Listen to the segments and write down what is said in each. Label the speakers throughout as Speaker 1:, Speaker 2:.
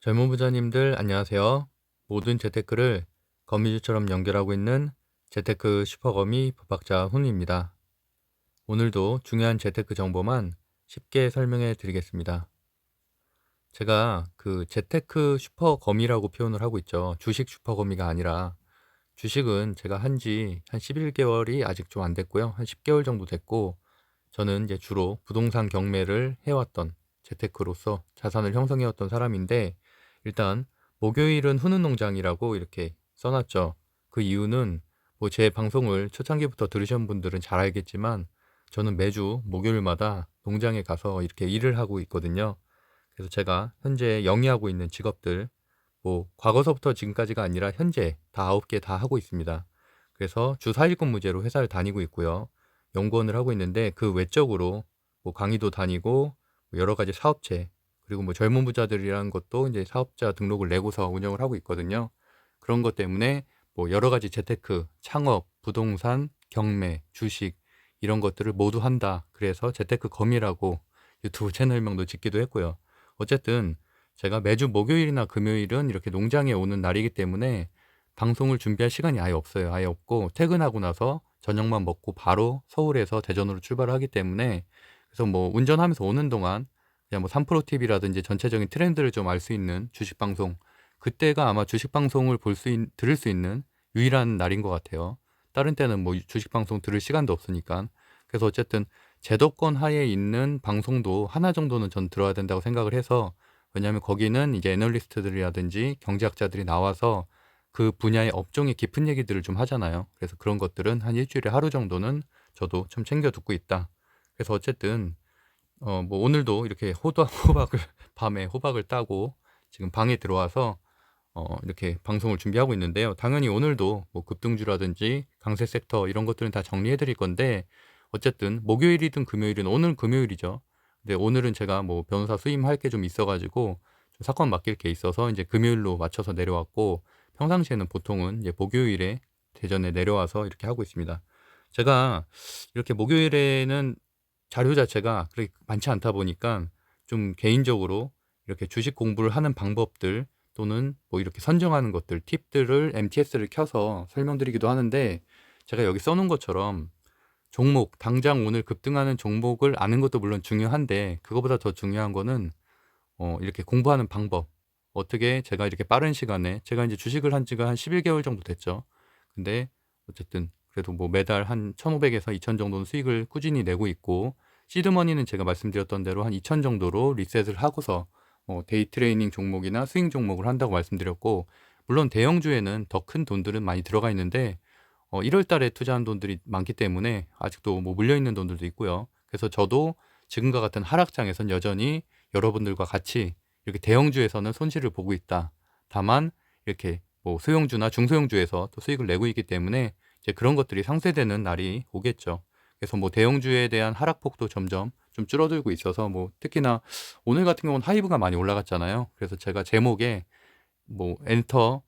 Speaker 1: 젊은 부자님들 안녕하세요. 모든 재테크를 거미줄처럼 연결하고 있는 재테크 슈퍼거미 법학자 훈입니다. 오늘도 중요한 재테크 정보만 쉽게 설명해 드리겠습니다. 제가 그 재테크 슈퍼거미라고 표현을 하고 있죠. 주식 슈퍼거미가 아니라 주식은 제가 한지 한 11개월이 아직 좀 안 됐고요. 한 10개월 정도 됐고 저는 이제 주로 부동산 경매를 해왔던 재테크로서 자산을 형성해왔던 사람인데 일단 목요일은 후는 농장이라고 이렇게 써놨죠. 그 이유는 뭐 제 방송을 초창기부터 들으신 분들은 잘 알겠지만 저는 매주 목요일마다 농장에 가서 이렇게 일을 하고 있거든요. 그래서 제가 현재 영위하고 있는 직업들 뭐 과거서부터 지금까지가 아니라 현재 다 9개 다 하고 있습니다. 그래서 주 4일 근무제로 회사를 다니고 있고요. 연구원을 하고 있는데 그 외적으로 뭐 강의도 다니고 뭐 여러 가지 사업체 그리고 뭐 젊은 부자들이라는 것도 이제 사업자 등록을 내고서 운영을 하고 있거든요. 그런 것 때문에 뭐 여러 가지 재테크, 창업, 부동산, 경매, 주식 이런 것들을 모두 한다. 그래서 재테크 검이라고 유튜브 채널명도 짓기도 했고요. 어쨌든 제가 매주 목요일이나 금요일은 이렇게 농장에 오는 날이기 때문에 방송을 준비할 시간이 아예 없어요. 아예 없고 퇴근하고 나서 저녁만 먹고 바로 서울에서 대전으로 출발을 하기 때문에 그래서 뭐 운전하면서 오는 동안 그냥 뭐 3프로 TV라든지 전체적인 트렌드를 좀 알 수 있는 주식 방송 그때가 아마 주식 방송을 들을 수 있는 유일한 날인 것 같아요. 다른 때는 뭐 주식 방송 들을 시간도 없으니까. 그래서 어쨌든 제도권 하에 있는 방송도 하나 정도는 전 들어야 된다고 생각을 해서 왜냐하면 거기는 이제 애널리스트들이라든지 경제학자들이 나와서 그 분야의 업종의 깊은 얘기들을 좀 하잖아요. 그래서 그런 것들은 한 일주일에 하루 정도는 저도 좀 챙겨 듣고 있다. 그래서 어쨌든 뭐 오늘도 이렇게 호박을 밤에 호박을 따고 지금 방에 들어와서 이렇게 방송을 준비하고 있는데요. 당연히 오늘도 뭐 급등주라든지 강세 섹터 이런 것들은 다 정리해 드릴 건데 어쨌든 목요일이든 금요일은 오늘 금요일이죠. 근데 오늘은 제가 뭐 변호사 수임할 게 좀 있어 가지고 좀 사건 맡길 게 있어서 이제 금요일로 맞춰서 내려왔고 평상시에는 보통은 이제 목요일에 대전에 내려와서 이렇게 하고 있습니다. 제가 이렇게 목요일에는 자료 자체가 그렇게 많지 않다 보니까 좀 개인적으로 이렇게 주식 공부를 하는 방법들 또는 뭐 이렇게 선정하는 것들, 팁들을 MTS를 켜서 설명드리기도 하는데 제가 여기 써놓은 것처럼 종목, 당장 오늘 급등하는 종목을 아는 것도 물론 중요한데 그거보다 더 중요한 거는 이렇게 공부하는 방법. 어떻게 제가 이렇게 빠른 시간에 제가 이제 주식을 한 지가 한 11개월 정도 됐죠. 근데 어쨌든 그래도 뭐 매달 한 1,500에서 2,000 정도는 수익을 꾸준히 내고 있고 시드머니는 제가 말씀드렸던 대로 한 2,000 정도로 리셋을 하고서 데이 트레이닝 종목이나 스윙 종목을 한다고 말씀드렸고 물론 대형주에는 더 큰 돈들은 많이 들어가 있는데 1월 달에 투자한 돈들이 많기 때문에 아직도 뭐 물려 있는 돈들도 있고요. 그래서 저도 지금과 같은 하락장에선 여전히 여러분들과 같이 이렇게 대형주에서는 손실을 보고 있다. 다만 이렇게 뭐 소형주나 중소형주에서 또 수익을 내고 있기 때문에 이제 그런 것들이 상쇄되는 날이 오겠죠. 그래서 뭐 대형주에 대한 하락폭도 점점 좀 줄어들고 있어서 뭐 특히나 오늘 같은 경우는 하이브가 많이 올라갔잖아요. 그래서 제가 제목에 뭐 엔터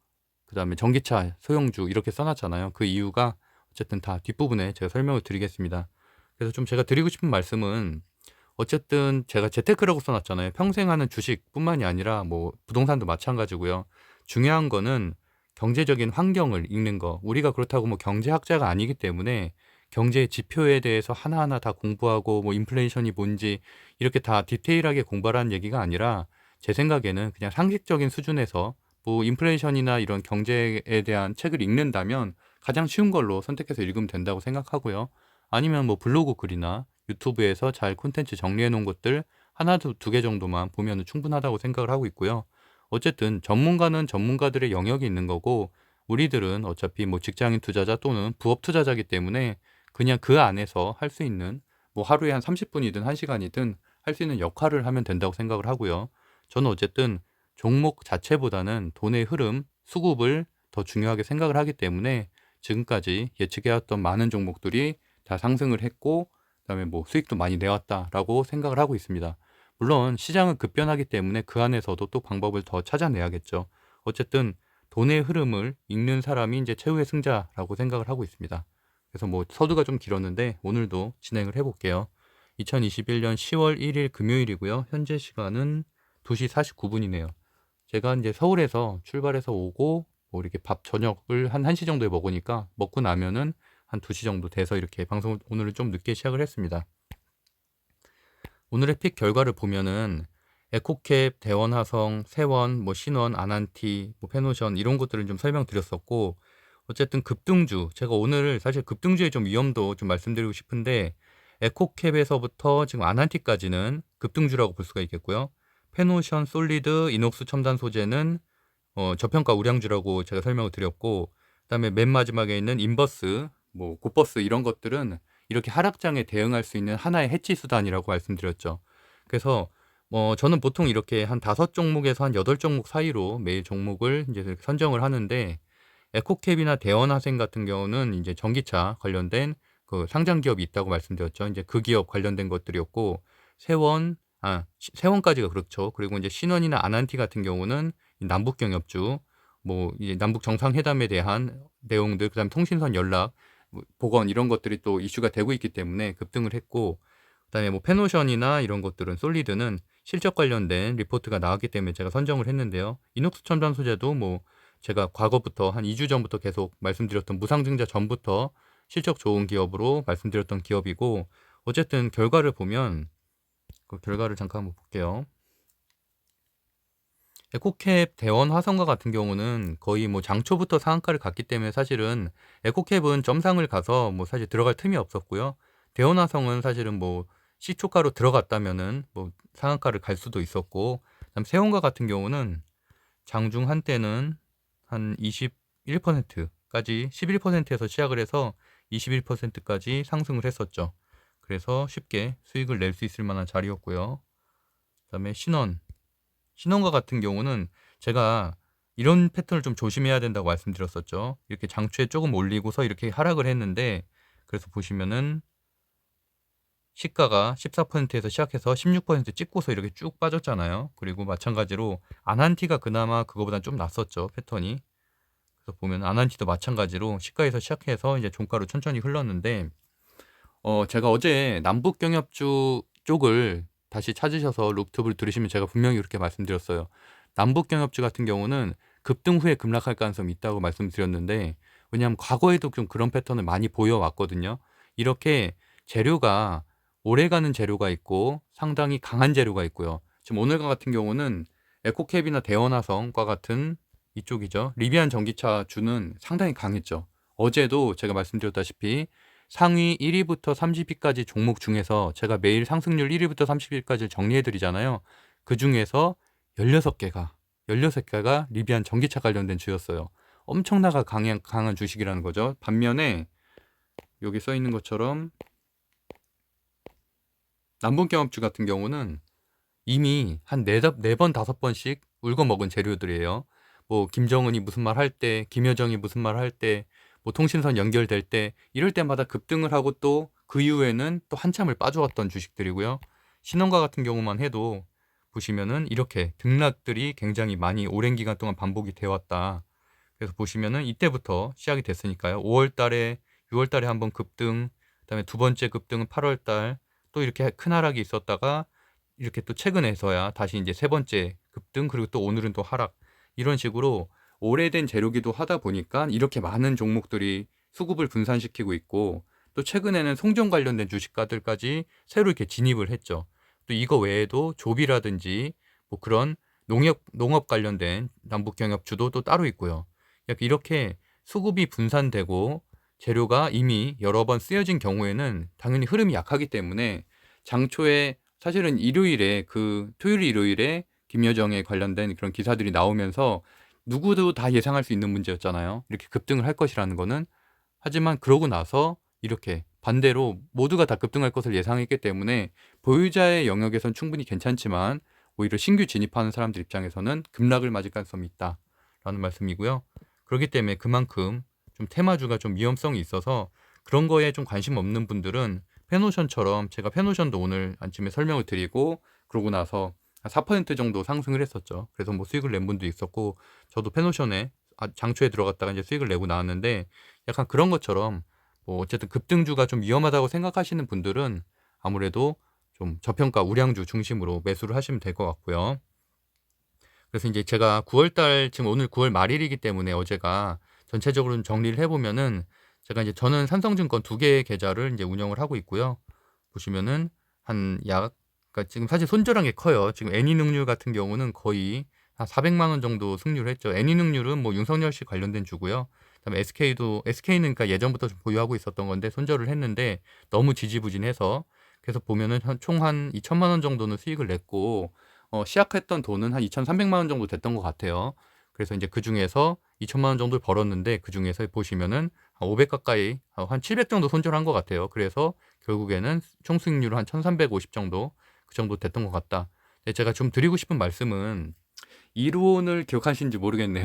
Speaker 1: 그다음에 전기차, 소형주 이렇게 써놨잖아요. 그 이유가 어쨌든 다 뒷부분에 제가 설명을 드리겠습니다. 그래서 좀 제가 드리고 싶은 말씀은 어쨌든 제가 재테크라고 써놨잖아요. 평생 하는 주식뿐만이 아니라 뭐 부동산도 마찬가지고요. 중요한 거는 경제적인 환경을 읽는 거. 우리가 그렇다고 뭐 경제학자가 아니기 때문에 경제 지표에 대해서 하나하나 다 공부하고 뭐 인플레이션이 뭔지 이렇게 다 디테일하게 공부하라는 얘기가 아니라 제 생각에는 그냥 상식적인 수준에서 뭐 인플레이션이나 이런 경제에 대한 책을 읽는다면 가장 쉬운 걸로 선택해서 읽으면 된다고 생각하고요. 아니면 뭐 블로그 글이나 유튜브에서 잘 콘텐츠 정리해 놓은 것들 하나 두 개 정도만 보면 충분하다고 생각을 하고 있고요. 어쨌든 전문가는 전문가들의 영역이 있는 거고 우리들은 어차피 뭐 직장인 투자자 또는 부업 투자자이기 때문에 그냥 그 안에서 할 수 있는 뭐 하루에 한 30분이든 1시간이든 할 수 있는 역할을 하면 된다고 생각을 하고요. 저는 어쨌든 종목 자체보다는 돈의 흐름, 수급을 더 중요하게 생각을 하기 때문에 지금까지 예측해왔던 많은 종목들이 다 상승을 했고 그다음에 뭐 수익도 많이 내왔다라고 생각을 하고 있습니다. 물론 시장은 급변하기 때문에 그 안에서도 또 방법을 더 찾아내야겠죠. 어쨌든 돈의 흐름을 읽는 사람이 이제 최후의 승자라고 생각을 하고 있습니다. 그래서 뭐 서두가 좀 길었는데 오늘도 진행을 해볼게요. 2021년 10월 1일 금요일이고요. 현재 시간은 2시 49분이네요. 제가 이제 서울에서 출발해서 오고 뭐 이렇게 밥 저녁을 한 1시 정도에 먹으니까 먹고 나면은 한 2시 정도 돼서 이렇게 방송을 오늘은 좀 늦게 시작을 했습니다. 오늘의 픽 결과를 보면은 에코캡, 대원화성, 세원, 뭐 신원, 아난티, 뭐 페노션 이런 것들을 좀 설명드렸었고, 어쨌든 급등주, 제가 오늘 사실 급등주의 좀 위험도 좀 말씀드리고 싶은데, 에코캡에서부터 지금 아난티까지는 급등주라고 볼 수가 있겠고요. 페노션, 솔리드, 이녹스 첨단 소재는 저평가 우량주라고 제가 설명을 드렸고, 그다음에 맨 마지막에 있는 인버스, 뭐 고버스 이런 것들은 이렇게 하락장에 대응할 수 있는 하나의 해치 수단이라고 말씀드렸죠. 그래서 저는 보통 이렇게 한 5종목에서 한 8종목 사이로 매일 종목을 이제 선정을 하는데, 에코캡이나 대원화생 같은 경우는 이제 전기차 관련된 그 상장 기업이 있다고 말씀드렸죠. 이제 그 기업 관련된 것들이었고, 세원까지가 그렇죠. 그리고 이제 신원이나 아난티 같은 경우는 남북 경협주, 뭐 이제 남북 정상회담에 대한 내용들, 그다음에 통신선 연락, 뭐 복원 이런 것들이 또 이슈가 되고 있기 때문에 급등을 했고, 그다음에 뭐 페노션이나 이런 것들은 솔리드는 실적 관련된 리포트가 나왔기 때문에 제가 선정을 했는데요. 이녹스 첨단 소재도 뭐 제가 과거부터 한 2주 전부터 계속 말씀드렸던 무상증자 전부터 실적 좋은 기업으로 말씀드렸던 기업이고, 어쨌든 결과를 보면 그 결과를 잠깐 한번 볼게요. 에코캡, 대원, 화성과 같은 경우는 거의 뭐 장초부터 상한가를 갔기 때문에 사실은 에코캡은 점상을 가서 뭐 사실 들어갈 틈이 없었고요. 대원, 화성은 사실은 뭐 시초가로 들어갔다면은 뭐 상한가를 갈 수도 있었고, 그다음 세원과 같은 경우는 장중 한때는 한 21%까지 11%에서 시작을 해서 21%까지 상승을 했었죠. 그래서 쉽게 수익을 낼 수 있을 만한 자리였고요. 그다음에 신원과 같은 경우는 제가 이런 패턴을 좀 조심해야 된다고 말씀드렸었죠. 이렇게 장초에 조금 올리고서 이렇게 하락을 했는데, 그래서 보시면은 시가가 14%에서 시작해서 16% 찍고서 이렇게 쭉 빠졌잖아요. 그리고 마찬가지로 아난티가 그나마 그거보다 좀 낫었죠, 패턴이. 그래서 보면 아난티도 마찬가지로 시가에서 시작해서 이제 종가로 천천히 흘렀는데, 제가 어제 남북경협주 쪽을 다시 찾으셔서 루프톱을 들으시면 제가 분명히 그렇게 말씀드렸어요. 남북경협주 같은 경우는 급등 후에 급락할 가능성이 있다고 말씀드렸는데, 왜냐하면 과거에도 좀 그런 패턴을 많이 보여왔거든요. 이렇게 재료가 오래가는 재료가 있고 상당히 강한 재료가 있고요. 지금 오늘과 같은 경우는 에코캡이나 대원화성과 같은 이쪽이죠. 리비안 전기차 주는 상당히 강했죠. 어제도 제가 말씀드렸다시피 상위 1위부터 30위까지 종목 중에서 제가 매일 상승률 1위부터 30위까지 정리해 드리잖아요. 그 중에서 16개가 리비안 전기차 관련된 주였어요. 엄청나게 강한 주식이라는 거죠. 반면에 여기 써 있는 것처럼 남북경협주 같은 경우는 이미 한 4번, 5번씩 울거먹은 재료들이에요. 뭐 김정은이 무슨 말 할 때, 김여정이 무슨 말 할 때, 뭐 통신선 연결될 때 이럴 때마다 급등을 하고 또 그 이후에는 또 한참을 빠져왔던 주식들이고요. 신원과 같은 경우만 해도 보시면은 이렇게 등락들이 굉장히 많이 오랜 기간 동안 반복이 되어 왔다. 그래서 보시면은 이때부터 시작이 됐으니까요. 5월 달에, 6월 달에 한번 급등, 그다음에 두 번째 급등은 8월 달, 또 이렇게 큰 하락이 있었다가 이렇게 또 최근에서야 다시 이제 세 번째 급등, 그리고 또 오늘은 또 하락, 이런 식으로 오래된 재료기도 하다 보니까 이렇게 많은 종목들이 수급을 분산시키고 있고, 또 최근에는 송전 관련된 주식가들까지 새로 이렇게 진입을 했죠. 또 이거 외에도 조비라든지 뭐 그런 농업 관련된 남북경협주도 또 따로 있고요. 이렇게 수급이 분산되고 재료가 이미 여러 번 쓰여진 경우에는 당연히 흐름이 약하기 때문에 장초에 사실은 토요일 일요일에 김여정에 관련된 그런 기사들이 나오면서 누구도 다 예상할 수 있는 문제였잖아요. 이렇게 급등을 할 것이라는 거는. 하지만 그러고 나서 이렇게 반대로 모두가 다 급등할 것을 예상했기 때문에 보유자의 영역에선 충분히 괜찮지만 오히려 신규 진입하는 사람들 입장에서는 급락을 맞을 가능성이 있다라는 말씀이고요. 그렇기 때문에 그만큼 좀 테마주가 좀 위험성이 있어서 그런 거에 좀 관심 없는 분들은 페노션처럼, 제가 페노션도 오늘 아침에 설명을 드리고 그러고 나서 한 4% 정도 상승을 했었죠. 그래서 뭐 수익을 낸 분도 있었고, 저도 페노션에 장초에 들어갔다가 이제 수익을 내고 나왔는데, 약간 그런 것처럼 뭐 어쨌든 급등주가 좀 위험하다고 생각하시는 분들은 아무래도 좀 저평가 우량주 중심으로 매수를 하시면 될 것 같고요. 그래서 이제 제가 9월 달 지금 오늘 9월 말일이기 때문에 어제가 전체적으로 좀 정리를 해 보면은 제가 이제 저는 삼성증권 2개의 계좌를 이제 운영을 하고 있고요. 보시면은 한 약 그러니까 지금 사실 손절한 게 커요. 지금 애니능률 같은 경우는 거의 한 400만 원 정도 승률을 했죠. 애니능률은 뭐 윤석열 씨 관련된 주고요. 그다음에 SK는 그러니까 예전부터 좀 보유하고 있었던 건데 손절을 했는데 너무 지지부진해서 그래서 보면은 총 한 2천만 원 정도는 수익을 냈고 시작했던 돈은 한 2,300만 원 정도 됐던 것 같아요. 그래서 이제 그중에서 2천만 원 정도를 벌었는데 그중에서 보시면은 한 500 가까이 한 700 정도 손절한 것 같아요. 그래서 결국에는 총 수익률은 한 1,350 정도 그 정도 됐던 것 같다. 근데 제가 좀 드리고 싶은 말씀은 이론을 기억하시는지 모르겠네요.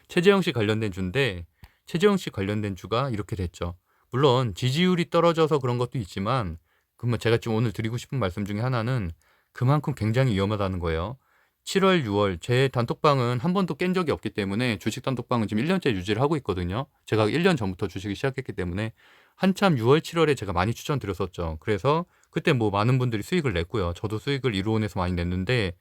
Speaker 1: 최재형 씨 관련된 주인데 최재형 씨 관련된 주가 이렇게 됐죠. 물론 지지율이 떨어져서 그런 것도 있지만 그러면 제가 지금 오늘 드리고 싶은 말씀 중에 하나는 그만큼 굉장히 위험하다는 거예요. 7월, 6월 제 단톡방은 한 번도 깬 적이 없기 때문에 주식 단톡방은 지금 1년째 유지를 하고 있거든요. 제가 1년 전부터 주식을 시작했기 때문에 한참 6월, 7월에 제가 많이 추천드렸었죠. 그래서 그때 뭐 많은 분들이 수익을 냈고요. 저도 수익을 이루원에서 많이 냈는데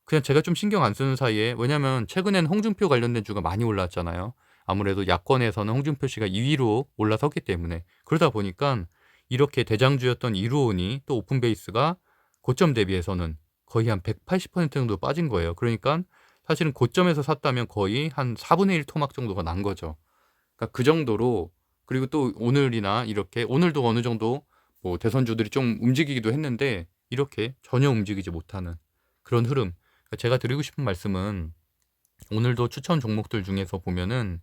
Speaker 1: 그냥 제가 좀 신경 안 쓰는 사이에 왜냐면 최근에는 홍준표 관련된 주가 많이 올랐잖아요. 아무래도 야권에서는 홍준표 씨가 2위로 올라섰기 때문에 그러다 보니까 이렇게 대장주였던 이루온이 또 오픈베이스가 고점 대비해서는 거의 한 180% 정도 빠진 거예요. 그러니까 사실은 고점에서 샀다면 거의 한 4분의 1 토막 정도가 난 거죠. 그러니까 그 정도로 그리고 또 오늘이나 이렇게 오늘도 어느 정도 뭐 대선주들이 좀 움직이기도 했는데 이렇게 전혀 움직이지 못하는 그런 흐름. 그러니까 제가 드리고 싶은 말씀은 오늘도 추천 종목들 중에서 보면은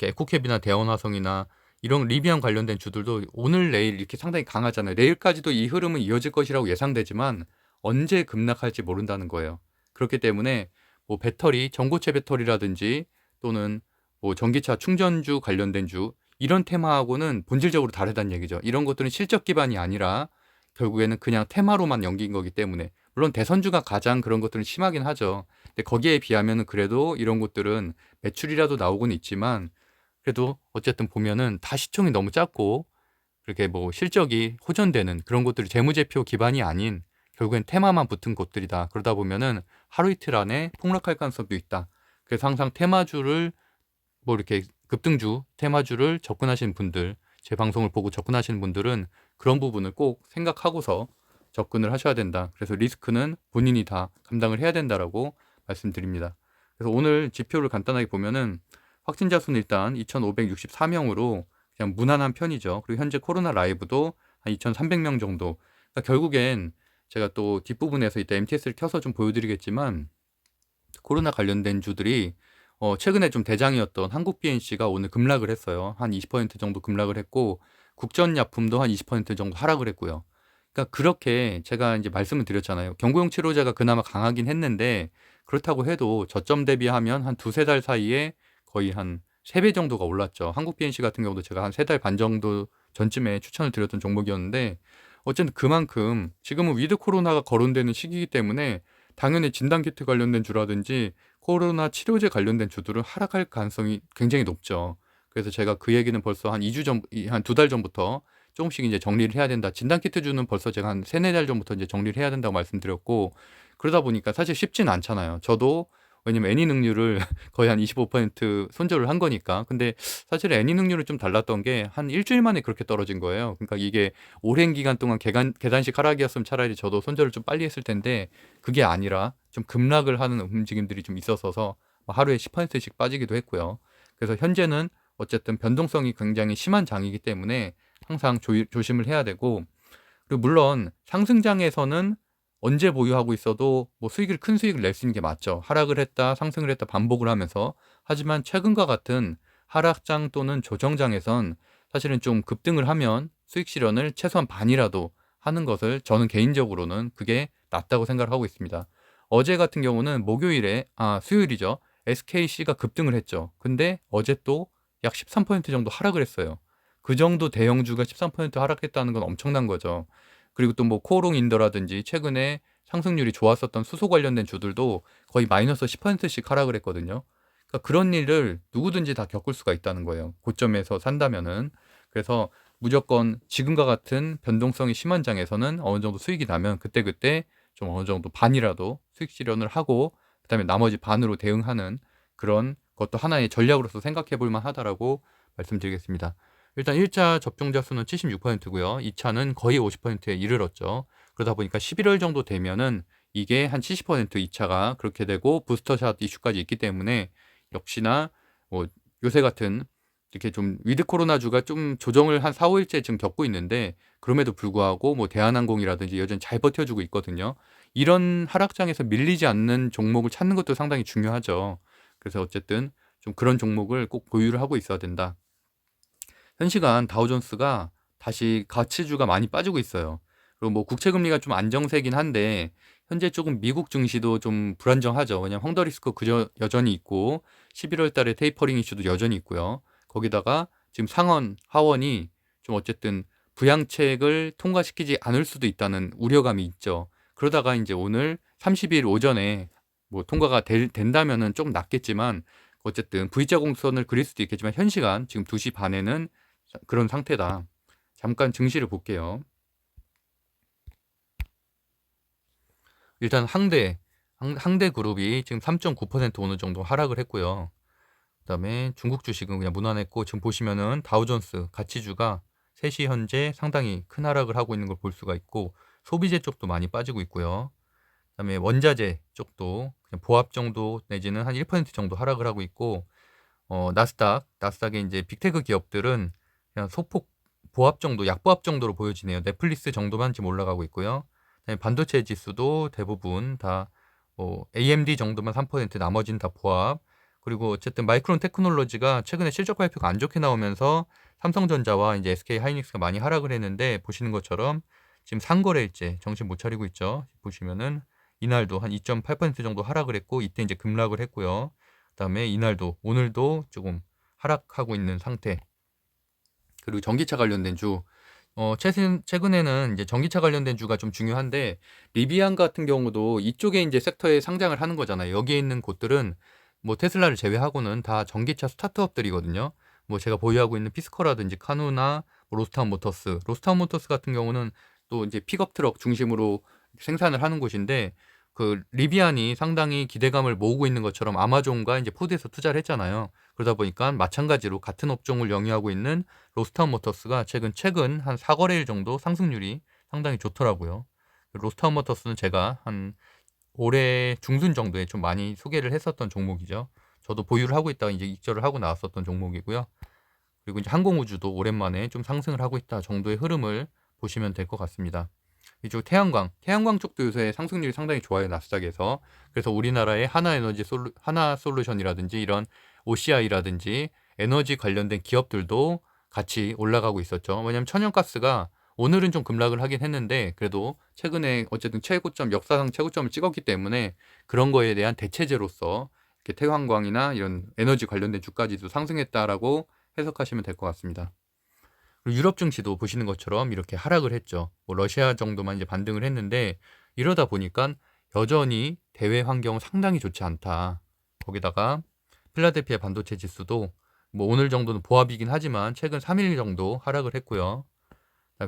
Speaker 1: 에코캡이나 대원화성이나 이런 리비안 관련된 주들도 오늘 내일 이렇게 상당히 강하잖아요. 내일까지도 이 흐름은 이어질 것이라고 예상되지만 언제 급락할지 모른다는 거예요. 그렇기 때문에 뭐 배터리, 전고체 배터리라든지 또는 뭐 전기차 충전주 관련된 주 이런 테마하고는 본질적으로 다르다는 얘기죠. 이런 것들은 실적 기반이 아니라 결국에는 그냥 테마로만 연기인 거기 때문에 물론 대선주가 가장 그런 것들은 심하긴 하죠. 근데 거기에 비하면은 그래도 이런 것들은 매출이라도 나오곤 있지만 그래도 어쨌든 보면은 다 시총이 너무 작고 그렇게 뭐 실적이 호전되는 그런 것들이 재무제표 기반이 아닌 결국엔 테마만 붙은 곳들이다. 그러다 보면은 하루 이틀 안에 폭락할 가능성도 있다. 그래서 항상 테마주를 뭐 이렇게 급등주, 테마주를 접근하시는 분들, 제 방송을 보고 접근하시는 분들은 그런 부분을 꼭 생각하고서 접근을 하셔야 된다. 그래서 리스크는 본인이 다 감당을 해야 된다라고 말씀드립니다. 그래서 오늘 지표를 간단하게 보면은 확진자 수는 일단 2,564명으로 그냥 무난한 편이죠. 그리고 현재 코로나 라이브도 한 2,300명 정도. 그러니까 결국엔 제가 또 뒷부분에서 이따 MTS를 켜서 좀 보여드리겠지만 코로나 관련된 주들이 최근에 좀 대장이었던 한국 BNC가 오늘 급락을 했어요. 한 20% 정도 급락을 했고 국전약품도 한 20% 정도 하락을 했고요. 그러니까 그렇게 제가 이제 말씀을 드렸잖아요. 경구용 치료제가 그나마 강하긴 했는데 그렇다고 해도 저점 대비하면 한 두세 달 사이에 거의 한 3배 정도가 올랐죠. 한국 BNC 같은 경우도 제가 한 3달 반 정도 전쯤에 추천을 드렸던 종목이었는데 어쨌든 그만큼 지금은 위드 코로나가 거론되는 시기이기 때문에 당연히 진단키트 관련된 주라든지 코로나 치료제 관련된 주들은 하락할 가능성이 굉장히 높죠. 그래서 제가 그 얘기는 벌써 한 2주 전, 한 2달 전부터 조금씩 이제 정리를 해야 된다. 진단키트 주는 벌써 제가 한 3-4달 전부터 이제 정리를 해야 된다고 말씀드렸고, 그러다 보니까 사실 쉽지는 않잖아요. 저도 왜냐면 애니 능률을 거의 한 25% 손절을 한 거니까. 근데 사실 애니 능률은 좀 달랐던 게 한 일주일 만에 그렇게 떨어진 거예요. 그러니까 이게 오랜 기간 동안 계단식 하락이었으면 차라리 저도 손절을 좀 빨리 했을 텐데 그게 아니라 좀 급락을 하는 움직임들이 좀 있었어서 뭐 하루에 10%씩 빠지기도 했고요. 그래서 현재는 어쨌든 변동성이 굉장히 심한 장이기 때문에 항상 조심을 해야 되고 그리고 물론 상승장에서는 언제 보유하고 있어도 뭐 큰 수익을 낼 수 있는 게 맞죠. 하락을 했다, 상승을 했다 반복을 하면서. 하지만 최근과 같은 하락장 또는 조정장에선 사실은 좀 급등을 하면 수익 실현을 최소한 반이라도 하는 것을 저는 개인적으로는 그게 낫다고 생각을 하고 있습니다. 어제 같은 경우는 수요일이죠. SKC가 급등을 했죠. 근데 어제 또 약 13% 정도 하락을 했어요. 그 정도 대형주가 13% 하락했다는 건 엄청난 거죠. 그리고 또 뭐 코오롱인더라든지 최근에 상승률이 좋았었던 수소 관련된 주들도 거의 마이너스 10%씩 하락을 했거든요. 그러니까 그런 일을 누구든지 다 겪을 수가 있다는 거예요. 고점에서 산다면은. 그래서 무조건 지금과 같은 변동성이 심한 장에서는 어느 정도 수익이 나면 그때그때 좀 어느 정도 반이라도 수익 실현을 하고 그다음에 나머지 반으로 대응하는 그런 것도 하나의 전략으로서 생각해 볼 만하다라고 말씀드리겠습니다. 일단 1차 접종자 수는 76%고요. 2차는 거의 50%에 이르렀죠. 그러다 보니까 11월 정도 되면은 이게 한 70% 2차가 그렇게 되고 부스터샷 이슈까지 있기 때문에 역시나 뭐 요새 같은 이렇게 좀 위드 코로나주가 좀 조정을 한 4-5일째 지금 겪고 있는데 그럼에도 불구하고 뭐 대한항공이라든지 여전히 잘 버텨주고 있거든요. 이런 하락장에서 밀리지 않는 종목을 찾는 것도 상당히 중요하죠. 그래서 어쨌든 좀 그런 종목을 꼭 보유를 하고 있어야 된다. 현 시간 다우존스가 다시 가치주가 많이 빠지고 있어요. 그리고 뭐 국채금리가 좀 안정세긴 한데 현재 조금 미국 증시도 좀 불안정하죠. 왜냐면 헝더 리스크 그저 여전히 있고 11월 달에 테이퍼링 이슈도 여전히 있고요. 거기다가 지금 상원, 하원이 좀 어쨌든 부양책을 통과시키지 않을 수도 있다는 우려감이 있죠. 그러다가 이제 오늘 30일 오전에 뭐 통과가 된다면은 좀 낫겠지만 어쨌든 V자 공선을 그릴 수도 있겠지만 현 시간 지금 2시 반에는 그런 상태다. 잠깐 증시를 볼게요. 일단 항대 그룹이 지금 3.9% 오는 정도 하락을 했고요. 그다음에 중국 주식은 그냥 무난했고 지금 보시면은 다우존스 가치주가 3시 현재 상당히 큰 하락을 하고 있는 걸 볼 수가 있고 소비재 쪽도 많이 빠지고 있고요. 그다음에 원자재 쪽도 그냥 보합 정도 내지는 한 1% 정도 하락을 하고 있고 나스닥의 이제 빅테크 기업들은 그냥 소폭 보합 정도, 약보합 정도로 보여지네요. 넷플릭스 정도만 지금 올라가고 있고요. 그다음에 반도체 지수도 대부분 다 AMD 정도만 3%, 나머지는 다 보합. 그리고 어쨌든 마이크론 테크놀로지가 최근에 실적 발표가 안 좋게 나오면서 삼성전자와 이제 SK 하이닉스가 많이 하락을 했는데 보시는 것처럼 지금 상거래일째 정신 못 차리고 있죠. 보시면은 이날도 한 2.8% 정도 하락을 했고 이때 이제 급락을 했고요. 그다음에 이날도 오늘도 조금 하락하고 있는 상태. 그리고 전기차 관련된 주 최근에는 이제 전기차 관련된 주가 좀 중요한데 리비안 같은 경우도 이쪽에 이제 섹터에 상장을 하는 거잖아요. 여기에 있는 곳들은 뭐 테슬라를 제외하고는 다 전기차 스타트업들이거든요. 뭐 제가 보유하고 있는 피스커라든지 카누나 뭐 로스타운 모터스 같은 경우는 또 이제 픽업 트럭 중심으로 생산을 하는 곳인데 그 리비안이 상당히 기대감을 모으고 있는 것처럼 아마존과 이제 포드에서 투자를 했잖아요. 그러다 보니까 마찬가지로 같은 업종을 영위하고 있는 로스타운 모터스가 최근 한 4거래일 정도 상승률이 상당히 좋더라고요. 로스타운 모터스는 제가 한 올해 중순 정도에 좀 많이 소개를 했었던 종목이죠. 저도 보유를 하고 있다가 이제 익절을 하고 나왔었던 종목이고요. 그리고 이제 항공우주도 오랜만에 좀 상승을 하고 있다 정도의 흐름을 보시면 될 것 같습니다. 이쪽 태양광 쪽도 요새 상승률이 상당히 좋아요, 나스닥에서. 그래서 우리나라의 하나솔루션이라든지 이런 OCI라든지 에너지 관련된 기업들도 같이 올라가고 있었죠. 왜냐하면 천연가스가 오늘은 좀 급락을 하긴 했는데 그래도 최근에 어쨌든 역사상 최고점을 찍었기 때문에 그런 거에 대한 대체제로서 이렇게 태양광이나 이런 에너지 관련된 주까지도 상승했다라고 해석하시면 될 것 같습니다. 그리고 유럽 증시도 보시는 것처럼 이렇게 하락을 했죠. 뭐 러시아 정도만 이제 반등을 했는데 이러다 보니까 여전히 대외 환경은 상당히 좋지 않다. 거기다가 필라델피아 반도체 지수도 뭐 오늘 정도는 보합이긴 하지만 최근 3일 정도 하락을 했고요.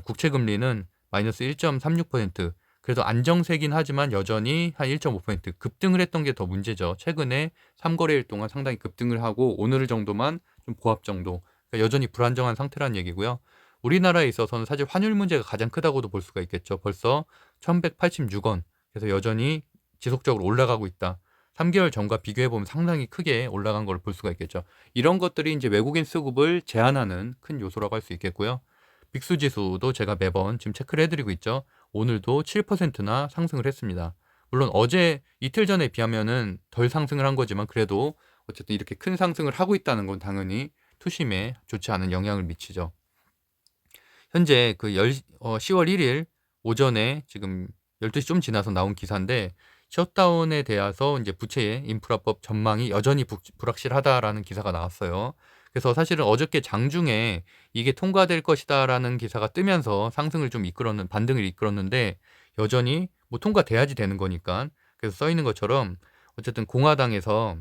Speaker 1: 국채 금리는 마이너스 1.36%. 그래도 안정세긴 하지만 여전히 한 1.5% 급등을 했던 게 더 문제죠. 최근에 3거래일 동안 상당히 급등을 하고 오늘 정도만 좀 보합 정도. 그러니까 여전히 불안정한 상태란 얘기고요. 우리나라에 있어서는 사실 환율 문제가 가장 크다고도 볼 수가 있겠죠. 벌써 1186원. 그래서 여전히 지속적으로 올라가고 있다. 3개월 전과 비교해보면 상당히 크게 올라간 걸 볼 수가 있겠죠. 이런 것들이 이제 외국인 수급을 제한하는 큰 요소라고 할 수 있겠고요. 빅수 지수도 제가 매번 지금 체크를 해드리고 있죠. 오늘도 7%나 상승을 했습니다. 물론 어제 이틀 전에 비하면은 덜 상승을 한 거지만 그래도 어쨌든 이렇게 큰 상승을 하고 있다는 건 당연히 투심에 좋지 않은 영향을 미치죠. 현재 10월 1일 오전에 지금 12시 좀 지나서 나온 기사인데 셧다운에 대해서 이제 부채 인프라법 전망이 여전히 불확실하다라는 기사가 나왔어요. 그래서 사실은 어저께 장중에 이게 통과될 것이다라는 기사가 뜨면서 상승을 좀 반등을 이끌었는데 여전히 뭐 통과돼야지 되는 거니까 그래서 써 있는 것처럼 어쨌든 공화당에서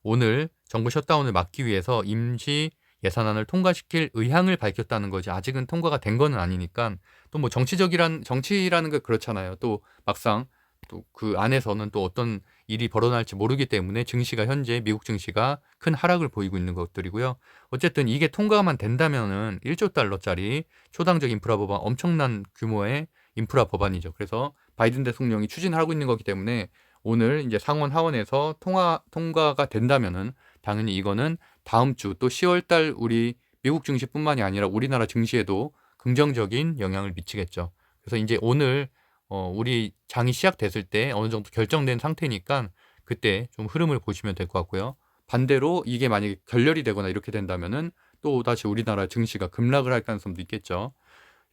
Speaker 1: 오늘 정부 셧다운을 막기 위해서 임시 예산안을 통과시킬 의향을 밝혔다는 거지 아직은 통과가 된 거는 아니니까 또 뭐 정치라는 게 그렇잖아요. 또 막상 또 그 안에서는 또 어떤 일이 벌어날지 모르기 때문에 증시가 현재 미국 증시가 큰 하락을 보이고 있는 것들이고요. 어쨌든 이게 통과만 된다면은 1조 달러짜리 초당적 인프라 법안, 엄청난 규모의 인프라 법안이죠. 그래서 바이든 대통령이 추진하고 있는 거기 때문에 오늘 이제 상원 하원에서 통과가 된다면은 당연히 이거는 다음 주 또 10월 달 우리 미국 증시뿐만이 아니라 우리나라 증시에도 긍정적인 영향을 미치겠죠. 그래서 이제 오늘 우리 장이 시작됐을 때 어느 정도 결정된 상태니까 그때 좀 흐름을 보시면 될 것 같고요. 반대로 이게 만약에 결렬이 되거나 이렇게 된다면은 또 다시 우리나라 증시가 급락을 할 가능성도 있겠죠.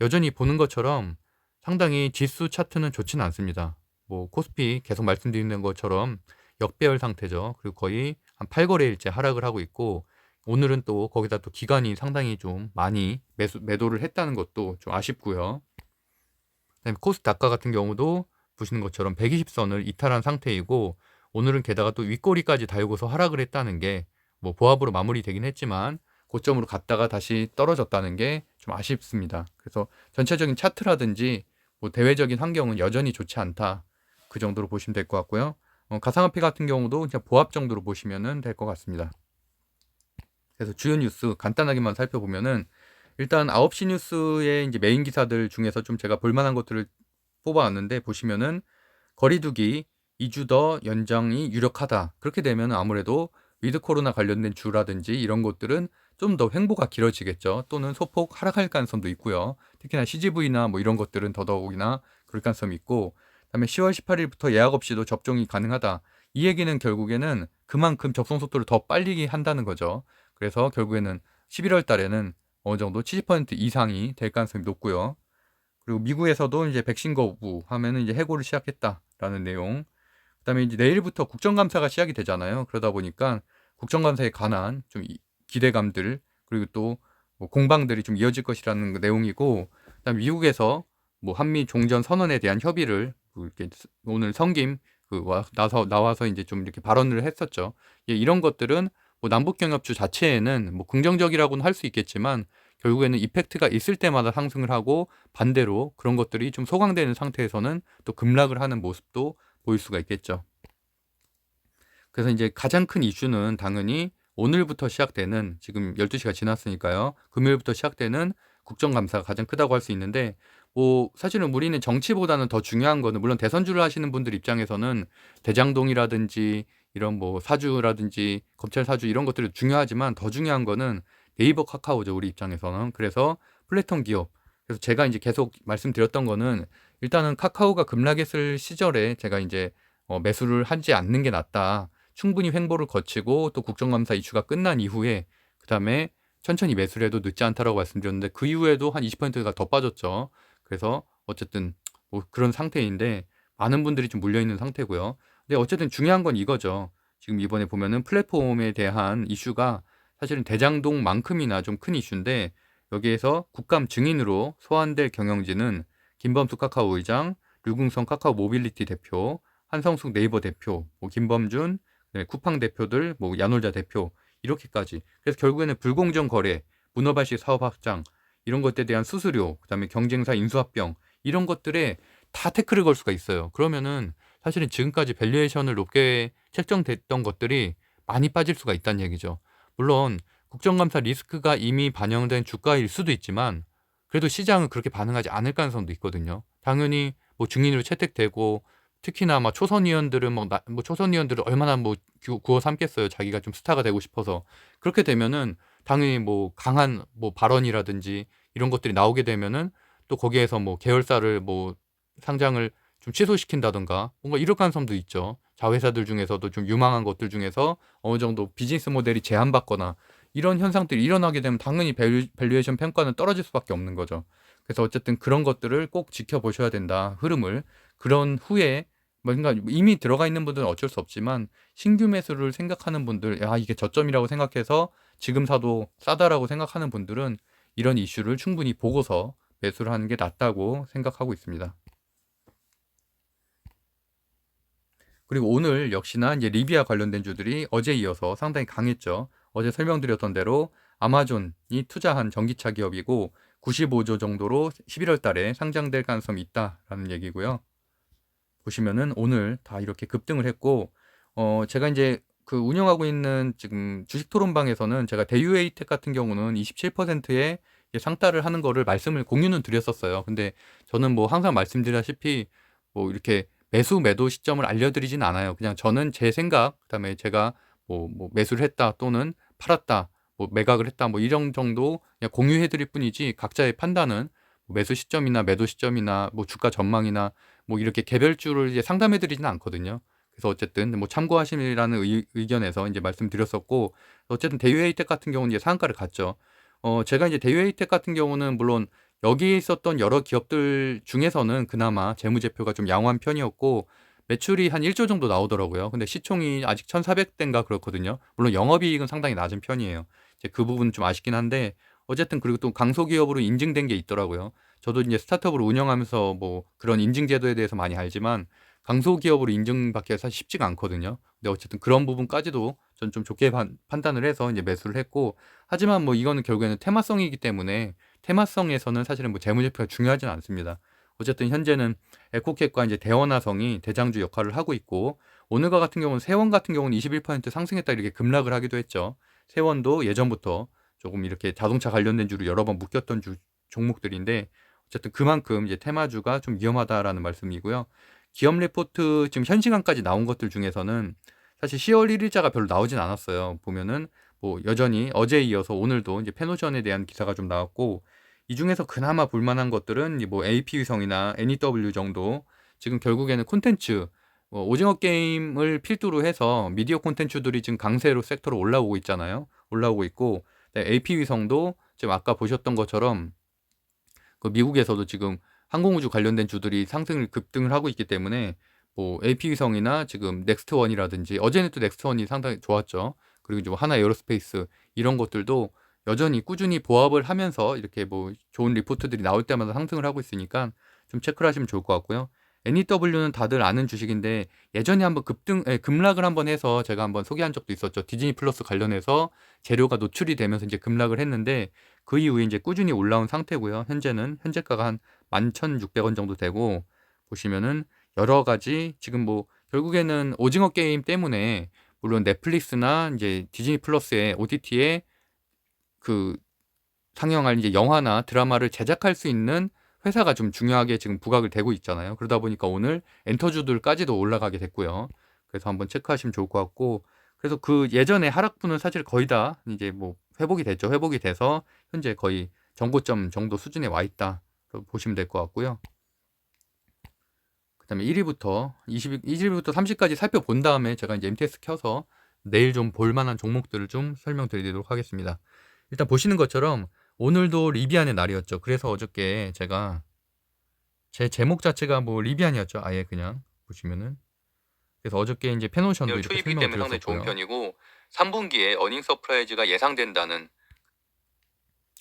Speaker 1: 여전히 보는 것처럼 상당히 지수 차트는 좋지는 않습니다. 뭐 코스피 계속 말씀드리는 것처럼 역배열 상태죠. 그리고 거의 한 8거래일째 하락을 하고 있고, 오늘은 또 거기다 또 기관이 상당히 좀 많이 매도를 했다는 것도 좀 아쉽고요. 그다음에 코스닥가 같은 경우도 보시는 것처럼 120선을 이탈한 상태이고, 오늘은 게다가 또 윗꼬리까지 달고서 하락을 했다는 게 뭐 보합으로 마무리되긴 했지만 고점으로 갔다가 다시 떨어졌다는 게 좀 아쉽습니다. 그래서 전체적인 차트라든지 뭐 대외적인 환경은 여전히 좋지 않다. 그 정도로 보시면 될 것 같고요. 가상화폐 같은 경우도 그냥 보합 정도로 보시면 될 것 같습니다. 그래서 주요 뉴스 간단하게만 살펴보면은 일단 9시 뉴스의 이제 메인 기사들 중에서 좀 제가 볼만한 것들을 뽑아왔는데, 보시면은 거리두기 2주 더 연장이 유력하다. 그렇게 되면 아무래도 위드 코로나 관련된 주라든지 이런 것들은 좀 더 횡보가 길어지겠죠. 또는 소폭 하락할 가능성도 있고요. 특히나 CGV나 뭐 이런 것들은 더더욱이나 그럴 가능성이 있고, 그다음에 10월 18일부터 예약 없이도 접종이 가능하다. 이 얘기는 결국에는 그만큼 접종 속도를 더 빨리 한다는 거죠. 그래서 결국에는 11월 달에는 어느 정도 70% 이상이 될 가능성이 높고요. 그리고 미국에서도 이제 백신 거부 하면은 이제 해고를 시작했다라는 내용. 그다음에 이제 내일부터 국정감사가 시작이 되잖아요. 그러다 보니까 국정감사에 관한 좀 기대감들, 그리고 또 뭐 공방들이 좀 이어질 것이라는 내용이고, 그다음에 미국에서 뭐 한미 종전 선언에 대한 협의를 뭐 이렇게 오늘 성김 나와서 이제 좀 이렇게 발언을 했었죠. 예, 이런 것들은 뭐 남북 경협주 자체에는 뭐 긍정적이라고는 할 수 있겠지만 결국에는 이펙트가 있을 때마다 상승을 하고, 반대로 그런 것들이 좀 소강되는 상태에서는 또 급락을 하는 모습도 보일 수가 있겠죠. 그래서 이제 가장 큰 이슈는 당연히 오늘부터 시작되는, 지금 12시가 지났으니까요. 금요일부터 시작되는 국정감사가 가장 크다고 할 수 있는데, 뭐 사실은 우리는 정치보다는 더 중요한 거는, 물론 대선주를 하시는 분들 입장에서는 대장동이라든지 이런 뭐 사주라든지 검찰 사주 이런 것들이 중요하지만 더 중요한 거는 네이버 카카오죠, 우리 입장에서는. 그래서 플랫폼 기업. 그래서 제가 이제 계속 말씀드렸던 거는, 일단은 카카오가 급락했을 시절에 제가 이제 매수를 하지 않는 게 낫다. 충분히 횡보를 거치고 또 국정감사 이슈가 끝난 이후에 그다음에 천천히 매수를 해도 늦지 않다라고 말씀드렸는데, 그 이후에도 한 20%가 더 빠졌죠. 그래서 어쨌든 뭐 그런 상태인데 많은 분들이 좀 몰려 있는 상태고요. 근데 어쨌든 중요한 건 이거죠. 지금 이번에 보면은 플랫폼에 대한 이슈가 사실은 대장동만큼이나 좀 큰 이슈인데, 여기에서 국감 증인으로 소환될 경영진은 김범수 카카오 의장, 류궁성 카카오 모빌리티 대표, 한성숙 네이버 대표, 뭐 김범준 쿠팡 대표들, 뭐 야놀자 대표, 이렇게까지. 그래서 결국에는 불공정 거래, 문어발식 사업 확장, 이런 것들에 대한 수수료, 그다음에 경쟁사 인수합병, 이런 것들에 다 태클을 걸 수가 있어요. 그러면은 사실은 지금까지 밸류에이션을 높게 책정됐던 것들이 많이 빠질 수가 있다는 얘기죠. 물론 국정감사 리스크가 이미 반영된 주가일 수도 있지만 그래도 시장은 그렇게 반응하지 않을 가능성도 있거든요. 당연히 뭐 증인으로 채택되고, 특히나 막 초선 의원들은 뭐 초선 의원들을 얼마나 뭐 구워 삼겠어요. 자기가 좀 스타가 되고 싶어서. 그렇게 되면은 당연히 뭐 강한 뭐 발언이라든지 이런 것들이 나오게 되면은 또 거기에서 뭐 계열사를 뭐 상장을 좀 취소시킨다던가 뭔가 이럴 가능성도 있죠. 자회사들 중에서도 좀 유망한 것들 중에서 어느 정도 비즈니스 모델이 제한받거나 이런 현상들이 일어나게 되면 당연히 밸류에이션 평가는 떨어질 수밖에 없는 거죠. 그래서 어쨌든 그런 것들을 꼭 지켜보셔야 된다. 흐름을. 그런 후에 뭔가 이미 들어가 있는 분들은 어쩔 수 없지만, 신규 매수를 생각하는 분들, 야 이게 저점이라고 생각해서 지금 사도 싸다라고 생각하는 분들은 이런 이슈를 충분히 보고서 매수를 하는 게 낫다고 생각하고 있습니다. 그리고 오늘 역시나 이제 리비아 관련된 주들이 어제 이어서 상당히 강했죠. 어제 설명드렸던 대로 아마존이 투자한 전기차 기업이고 95조 정도로 11월 달에 상장될 가능성이 있다라는 얘기고요. 보시면은 오늘 다 이렇게 급등을 했고, 제가 이제 그 운영하고 있는 지금 주식 토론방에서는 제가 대유에이텍 같은 경우는 27%의 상따를 하는 거를 말씀을 공유는 드렸었어요. 근데 저는 뭐 항상 말씀드렸다시피 뭐 이렇게 매수 매도 시점을 알려드리진 않아요. 그냥 저는 제 생각, 그다음에 제가 뭐 매수를 했다 또는 팔았다, 뭐 매각을 했다, 뭐 이런 정도 그냥 공유해드릴 뿐이지, 각자의 판단은 뭐 매수 시점이나 매도 시점이나 뭐 주가 전망이나 뭐 이렇게 개별주를 이제 상담해드리지는 않거든요. 그래서 어쨌든 뭐 참고하시라는 의견에서 이제 말씀드렸었고, 어쨌든 대유에이텍 같은 경우는 이제 상한가를 갔죠. 제가 이제 대유에이텍 같은 경우는 물론 여기에 있었던 여러 기업들 중에서는 그나마 재무제표가 좀 양호한 편이었고, 매출이 한 1조 정도 나오더라고요. 근데 시총이 아직 1,400대인가 그렇거든요. 물론 영업이익은 상당히 낮은 편이에요. 이제 그 부분은 좀 아쉽긴 한데, 어쨌든 그리고 또 강소기업으로 인증된 게 있더라고요. 저도 이제 스타트업을 운영하면서 뭐 그런 인증 제도에 대해서 많이 알지만 강소기업으로 인증받기가 사실 쉽지가 않거든요. 근데 어쨌든 그런 부분까지도 전 좀 좋게 판단을 해서 이제 매수를 했고, 하지만 뭐 이거는 결국에는 테마성이기 때문에 테마성에서는 사실은 뭐 재무제표가 중요하진 않습니다. 어쨌든 현재는 에코캡과 이제 대원화성이 대장주 역할을 하고 있고, 오늘과 같은 경우는 세원 같은 경우는 21% 상승했다 이렇게 급락을 하기도 했죠. 세원도 예전부터 조금 이렇게 자동차 관련된 주로 여러 번 묶였던 종목들인데, 어쨌든 그만큼 이제 테마주가 좀 위험하다라는 말씀이고요. 기업 레포트 지금 현 시간까지 나온 것들 중에서는 사실 10월 1일자가 별로 나오진 않았어요. 보면은 뭐 여전히 어제에 이어서 오늘도 이제 페노션에 대한 기사가 좀 나왔고, 이 중에서 그나마 볼만한 것들은 뭐 AP위성이나 NEW 정도, 지금 결국에는 콘텐츠, 오징어 게임을 필두로 해서 미디어 콘텐츠들이 지금 강세로 섹터로 올라오고 있잖아요. 올라오고 있고, AP위성도 지금 아까 보셨던 것처럼 그 미국에서도 지금 항공우주 관련된 주들이 상승을 급등을 하고 있기 때문에 뭐 AP위성이나 지금 넥스트원이라든지, 어제는 또 넥스트원이 상당히 좋았죠. 그리고 이제 뭐 하나 에어로스페이스 이런 것들도 여전히 꾸준히 보합을 하면서 이렇게 뭐 좋은 리포트들이 나올 때마다 상승을 하고 있으니까 좀 체크를 하시면 좋을 것 같고요. NEW는 다들 아는 주식인데 예전에 한번 급락을 한번 해서 제가 한번 소개한 적도 있었죠. 디즈니 플러스 관련해서 재료가 노출이 되면서 이제 급락을 했는데, 그 이후에 이제 꾸준히 올라온 상태고요. 현재는 현재가가 한 11,600원 정도 되고, 보시면은 여러 가지 지금 뭐 결국에는 오징어 게임 때문에 물론 넷플릭스나 이제 디즈니 플러스의 OTT에 그 상영할 이제 영화나 드라마를 제작할 수 있는 회사가 좀 중요하게 지금 부각을 되고 있잖아요. 그러다 보니까 오늘 엔터주들까지도 올라가게 됐고요. 그래서 한번 체크하시면 좋을 것 같고, 그래서 그 예전에 하락분은 사실 거의 다 이제 뭐 회복이 됐죠. 회복이 돼서 현재 거의 정고점 정도 수준에 와 있다 보시면 될 것 같고요. 그다음에 1위부터 20일부터 30까지 살펴본 다음에 제가 이제 MTS 켜서 내일 좀 볼만한 종목들을 좀 설명드리도록 하겠습니다. 일단 보시는 것처럼 오늘도 리비안의 날이었죠. 그래서 어저께 제가 제 제목 자체가 뭐 리비안이었죠. 아예 그냥 보시면은. 그래서 어저께 이제 페노션도 이렇게
Speaker 2: 투입비
Speaker 1: 설명을
Speaker 2: 때문에 상당히 좋은
Speaker 1: 드렸었고요.
Speaker 2: 편이고 3분기에 어닝 서프라이즈가 예상된다는.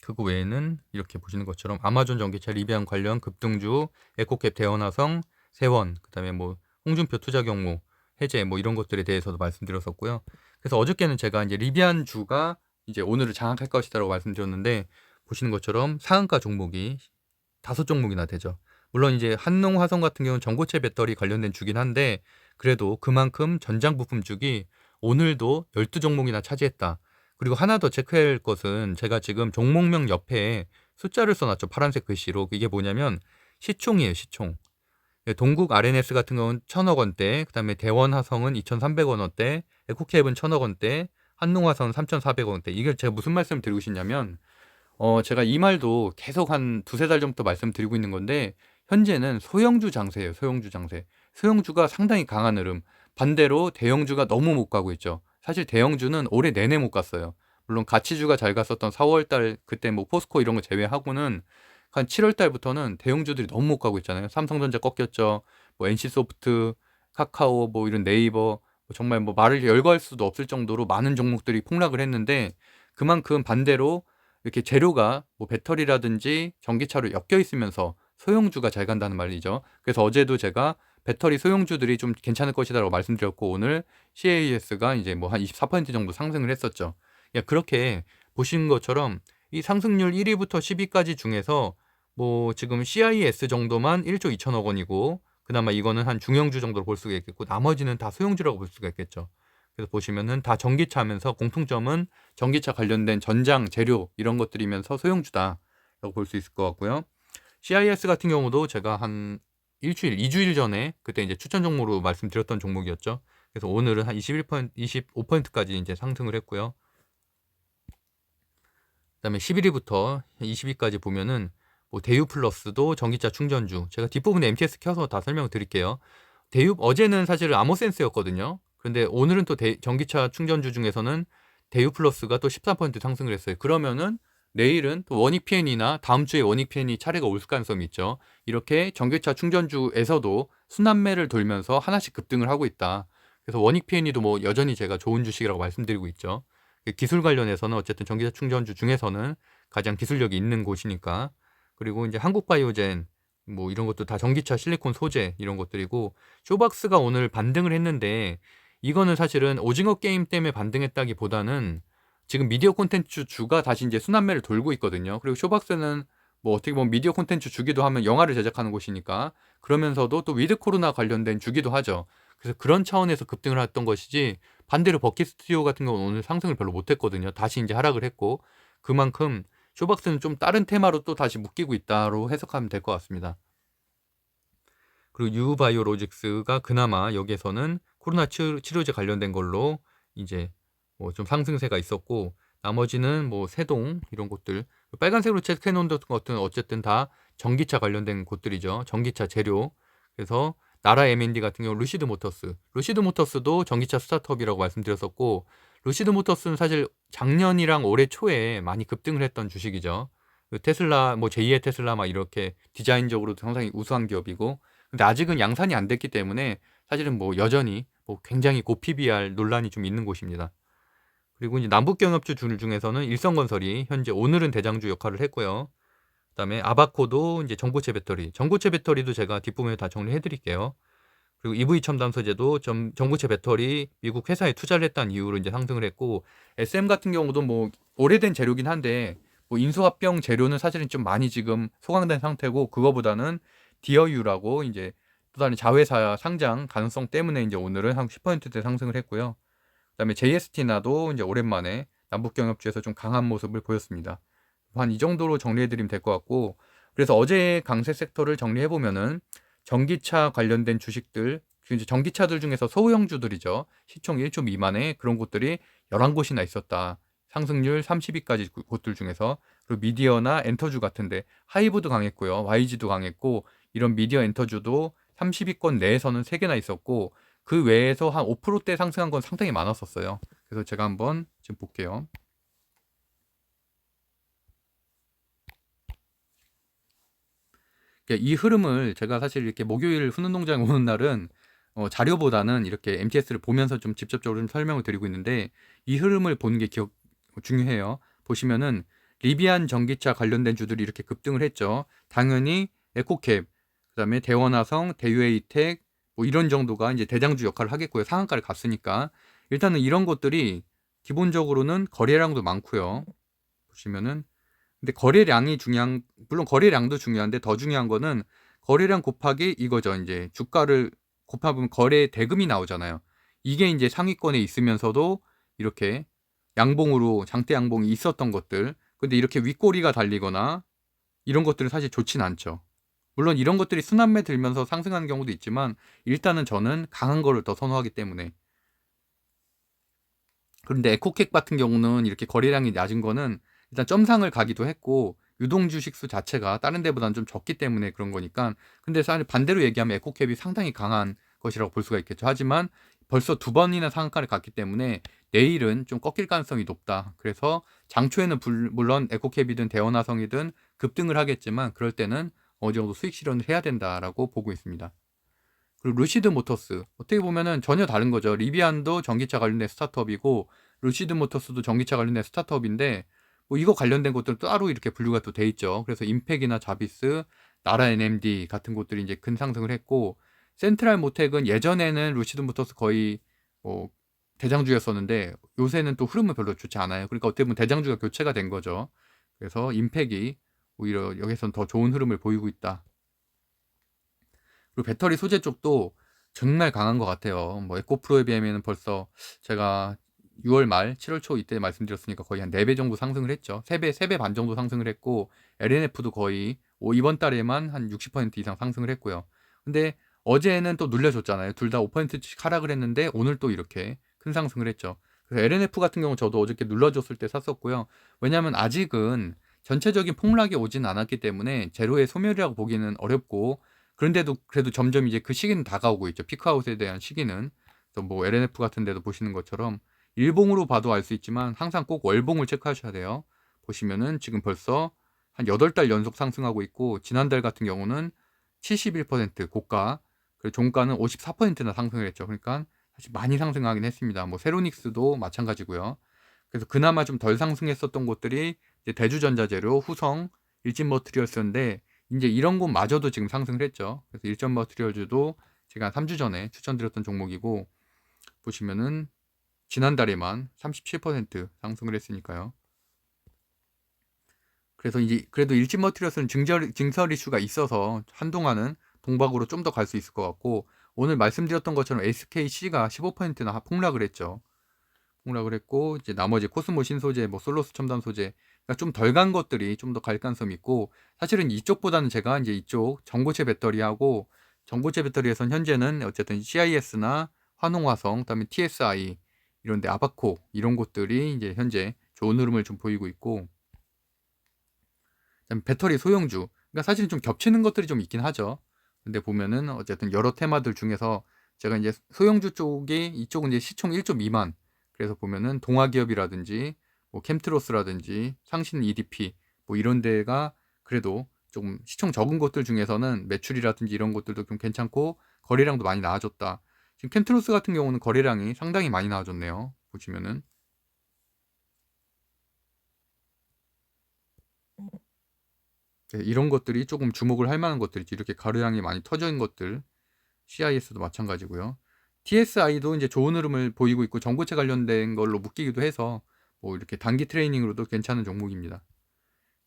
Speaker 1: 그거 외에는 이렇게 보시는 것처럼 아마존 전기차 리비안 관련 급등주, 에코캡 대원화성, 세원, 그다음에 뭐 홍준표 투자 경무 해제 뭐 이런 것들에 대해서도 말씀드렸었고요. 그래서 어저께는 제가 이제 리비안 주가 이제 오늘을 장악할 것이다라고 말씀드렸는데, 보시는 것처럼 상한가 종목이 5종목이나 되죠. 물론 이제 한농화성 같은 경우는 전고체 배터리 관련된 주긴 한데, 그래도 그만큼 전장 부품 주기 오늘도 12종목이나 차지했다. 그리고 하나 더 체크해야 할 것은 제가 지금 종목명 옆에 숫자를 써놨죠. 파란색 글씨로. 이게 뭐냐면 시총이에요. 시총. 동국 RNS 같은 경우는 1,000억 원대, 그다음에 대원화성은 2,300억 원대, 에코캡은 1,000억 원대, 한농화성은 3,400억 원대. 이게 제가 무슨 말씀을 드리고 싶냐면, 제가 이 말도 계속 한 두세 달 전부터 말씀드리고 있는 건데, 현재는 소형주 장세예요. 소형주 장세. 소형주가 상당히 강한 흐름. 반대로 대형주가 너무 못 가고 있죠. 사실 대형주는 올해 내내 못 갔어요. 물론 가치주가 잘 갔었던 4월 달 그때 뭐 포스코 이런 거 제외하고는 한 7월 달부터는 대형주들이 너무 못 가고 있잖아요. 삼성전자 꺾였죠. 뭐 NC소프트, 카카오, 뭐 이런 네이버, 정말 뭐 말을 열거할 수도 없을 정도로 많은 종목들이 폭락을 했는데, 그만큼 반대로 이렇게 재료가 뭐 배터리라든지 전기차로 엮여 있으면서 소형주가 잘 간다는 말이죠. 그래서 어제도 제가 배터리 소형주들이 좀 괜찮을 것이다라고 말씀드렸고, 오늘 CAS가 이제 뭐 한 24% 정도 상승을 했었죠. 그렇게 보신 것처럼 이 상승률 1위부터 10위까지 중에서 뭐 지금 CIS 정도만 1조 2천억 원이고, 그나마 이거는 한 중형주 정도로 볼 수가 있겠고 나머지는 다 소형주라고 볼 수가 있겠죠. 그래서 보시면은 다 전기차면서 공통점은 전기차 관련된 전장, 재료 이런 것들이면서 소형주다라고 볼 수 있을 것 같고요. CIS 같은 경우도 제가 한 일주일, 2주일 전에 그때 이제 추천 종목으로 말씀드렸던 종목이었죠. 그래서 오늘은 한 21%, 25%까지 이제 상승을 했고요. 그다음에 11위부터 20위까지 보면은 뭐 대유 플러스도 전기차 충전주. 제가 뒷부분에 MTS 켜서 다 설명을 드릴게요. 대유 어제는 사실 아모센스였거든요. 그런데 오늘은 또 전기차 충전주 중에서는 대유 플러스가 또 13% 상승을 했어요. 그러면은 내일은 또 원익 PN이나 다음 주에 원익 PN이 차례가 올 가능성이 있죠. 이렇게 전기차 충전주에서도 순환매를 돌면서 하나씩 급등을 하고 있다. 그래서 원익 PN이도 뭐 여전히 제가 좋은 주식이라고 말씀드리고 있죠. 기술 관련해서는 어쨌든 전기차 충전주 중에서는 가장 기술력이 있는 곳이니까. 그리고 이제 한국바이오젠 뭐 이런 것도 다 전기차 실리콘 소재 이런 것들이고, 쇼박스가 오늘 반등을 했는데 이거는 사실은 오징어 게임 때문에 반등했다기보다는 지금 미디어 콘텐츠 주가 다시 이제 순환매를 돌고 있거든요. 그리고 쇼박스는 뭐 어떻게 보면 미디어 콘텐츠 주기도 하면 영화를 제작하는 곳이니까, 그러면서도 또 위드 코로나 관련된 주기도 하죠. 그래서 그런 차원에서 급등을 했던 것이지, 반대로 버킷 스튜디오 같은 경우는 오늘 상승을 별로 못했거든요. 다시 이제 하락을 했고, 그만큼 쇼박스는 좀 다른 테마로 또 다시 묶이고 있다로 해석하면 될 것 같습니다. 그리고 유바이오로직스가 그나마 여기에서는 코로나 치료제 관련된 걸로 이제 뭐 좀 상승세가 있었고, 나머지는 뭐 세동 이런 곳들, 빨간색으로 체크해 놓은 것들은 어쨌든 다 전기차 관련된 곳들이죠. 전기차 재료. 그래서 나라 M&D 같은 경우 루시드 모터스도 전기차 스타트업이라고 말씀드렸었고, 루시드 모터스는 사실 작년이랑 올해 초에 많이 급등을 했던 주식이죠. 테슬라, 뭐 제2의 테슬라 막 이렇게 디자인적으로도 상당히 우수한 기업이고, 근데 아직은 양산이 안 됐기 때문에 사실은 뭐 여전히 뭐 굉장히 고 PBR 논란이 좀 있는 곳입니다. 그리고 이제 남북경협주 중에서는 일성건설이 현재 오늘은 대장주 역할을 했고요. 그다음에 아바코도 이제 전고체 배터리도 제가 뒷부분에 다 정리해 드릴게요. 그리고 EV 첨단 소재도 전고체 배터리 미국 회사에 투자를 했다는 이유로 이제 상승을 했고, SM 같은 경우도 뭐 오래된 재료긴 한데 뭐 인수합병 재료는 사실은 좀 많이 지금 소강된 상태고, 그거보다는 디어유라고 이제 또 다른 자회사 상장 가능성 때문에 이제 오늘은 한 10%대 상승을 했고요. 그다음에 JST나도 이제 오랜만에 남북경협주에서 좀 강한 모습을 보였습니다. 한 이 정도로 정리해드리면 될 것 같고, 그래서 어제 강세 섹터를 정리해보면은 전기차 관련된 주식들, 이제 전기차들 중에서 소형주들이죠. 시총 1조 미만의 그런 곳들이 11곳이나 있었다. 상승률 30위까지 곳들 중에서. 그리고 미디어나 엔터주 같은데 하이브도 강했고요. YG도 강했고, 이런 미디어 엔터주도 30위권 내에서는 3개나 있었고, 그 외에서 한 5%대 상승한 건 상당히 많았었어요. 그래서 제가 한번 지금 볼게요. 이 흐름을 제가 사실 이렇게 목요일 훈훈농장 오는 날은 자료보다는 이렇게 MTS를 보면서 좀 직접적으로 좀 설명을 드리고 있는데, 이 흐름을 보는 게 중요해요. 보시면은 리비안 전기차 관련된 주들이 이렇게 급등을 했죠. 당연히 에코캡, 그다음에 대원화성, 대유에이텍 뭐 이런 정도가 이제 대장주 역할을 하겠고요. 상한가를 갔으니까. 일단은 이런 것들이 기본적으로는 거래량도 많고요. 보시면은, 근데 거래량이 중요한, 물론 거래량도 중요한데 더 중요한 거는 거래량 곱하기 이거죠. 이제 주가를 곱하면 거래 대금이 나오잖아요. 이게 이제 상위권에 있으면서도 이렇게 양봉으로 장대 양봉이 있었던 것들. 근데 이렇게 윗꼬리가 달리거나 이런 것들은 사실 좋진 않죠. 물론 이런 것들이 순환매 들면서 상승하는 경우도 있지만, 일단은 저는 강한 거를 더 선호하기 때문에. 그런데 에코캡 같은 경우는 이렇게 거래량이 낮은 거는 일단 점상을 가기도 했고, 유동 주식수 자체가 다른 데보다는 좀 적기 때문에 그런 거니까. 근데 사실 반대로 얘기하면 에코캡이 상당히 강한 것이라고 볼 수가 있겠죠. 하지만 벌써 2번이나 상한가를 갔기 때문에 내일은 좀 꺾일 가능성이 높다. 그래서 장초에는 물론 에코캡이든 대원화성이든 급등을 하겠지만, 그럴 때는 어느 정도 수익 실현을 해야 된다라고 보고 있습니다. 그리고 루시드 모터스, 어떻게 보면은 전혀 다른 거죠. 리비안도 전기차 관련된 스타트업이고 루시드 모터스도 전기차 관련된 스타트업인데, 뭐 이거 관련된 것들은 따로 이렇게 분류가 또 돼 있죠. 그래서 임팩이나 자비스, 나라 NMD 같은 곳들이 이제 큰 상승을 했고, 센트럴 모텍은 예전에는 루시드 모터스 거의 뭐 대장주였었는데 요새는 또 흐름은 별로 좋지 않아요. 그러니까 어떻게 보면 대장주가 교체가 된 거죠. 그래서 임팩이 오히려 여기서는 더 좋은 흐름을 보이고 있다. 그리고 배터리 소재 쪽도 정말 강한 것 같아요. 뭐 에코프로에 비하면 벌써 제가 6월 말, 7월 초 이때 말씀드렸으니까 거의 한 4배 정도 상승을 했죠. 3배 반 정도 상승을 했고 LNF도 거의 이번 달에만 한 60% 이상 상승을 했고요. 근데 어제는 또 눌려줬잖아요. 둘 다 5%씩 하락을 했는데 오늘 또 이렇게 큰 상승을 했죠. 그래서 LNF 같은 경우 저도 어저께 눌러줬을 때 샀었고요. 왜냐하면 아직은 전체적인 폭락이 오진 않았기 때문에 제로의 소멸이라고 보기는 어렵고, 그런데도 그래도 점점 이제 그 시기는 다가오고 있죠. 피크아웃에 대한 시기는. 그래서 뭐 LNF 같은 데도 보시는 것처럼 일봉으로 봐도 알 수 있지만 항상 꼭 월봉을 체크하셔야 돼요. 보시면은 지금 벌써 한 8달 연속 상승하고 있고, 지난달 같은 경우는 71% 고가, 그리고 종가는 54%나 상승을 했죠. 그러니까 사실 많이 상승하긴 했습니다. 뭐 세로닉스도 마찬가지고요. 그래서 그나마 좀 덜 상승했었던 곳들이 이제 대주전자재료, 후성, 일진머트리얼스인데 이제 이런 곳마저도 지금 상승을 했죠. 그래서 일진머트리얼즈도 제가 한 3주 전에 추천드렸던 종목이고, 보시면은 지난달에만 37% 상승을 했으니까요. 그래서 이제 그래도 일진머트리얼스는 증설 이슈가 있어서 한동안은 동박으로 좀 더 갈 수 있을 것 같고, 오늘 말씀드렸던 것처럼 SKC가 15%나 폭락을 했죠. 폭락을 했고, 이제 나머지 코스모 신소재, 뭐 솔로스 첨단 소재, 그러니까 좀 덜 간 것들이 좀 더 갈 가능성이 있고, 사실은 이쪽보다는 제가 이제 이쪽 전고체 배터리하고, 전고체 배터리에선 현재는 어쨌든 CIS나 환홍화성, 그다음에 TSI 이런데 아바코 이런 곳들이 이제 현재 좋은 흐름을 좀 보이고 있고, 그다음에 배터리 소형주, 그러니까 사실은 좀 겹치는 것들이 좀 있긴 하죠. 근데 보면은 어쨌든 여러 테마들 중에서 제가 이제 소형주 쪽이, 이쪽은 이제 시총 1조 미만, 그래서 보면은 동아기업이라든지 뭐 캠트로스라든지 상신 EDP 뭐 이런 데가 그래도 좀 시총 적은 곳들 중에서는 매출이라든지 이런 것들도 좀 괜찮고 거래량도 많이 나아졌다. 지금 캠트로스 같은 경우는 거래량이 상당히 많이 나아졌네요. 보시면은 이런 것들이 조금 주목을 할 만한 것들이지, 이렇게 거래량이 많이 터져 있는 것들. CIS도 마찬가지고요. TSI도 이제 좋은 흐름을 보이고 있고, 전고체 관련된 걸로 묶이기도 해서 뭐 이렇게 단기 트레이닝으로도 괜찮은 종목입니다.